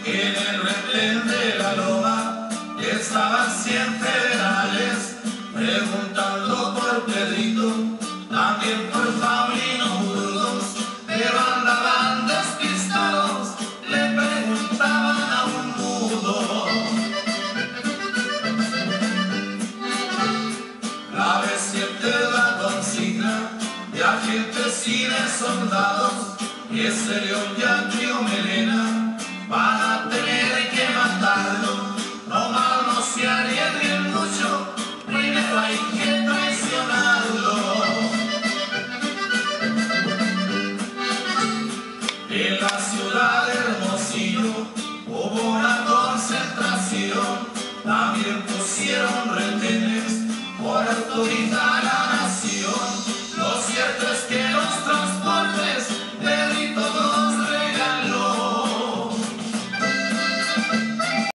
En el retén de la loma estaban 100 federales preguntando por Pedrito, también por Paulino Burgos, pero andaban despistados, le preguntaban a un mudo. La B7 es la consigna de agentes y de soldados, y ese león ya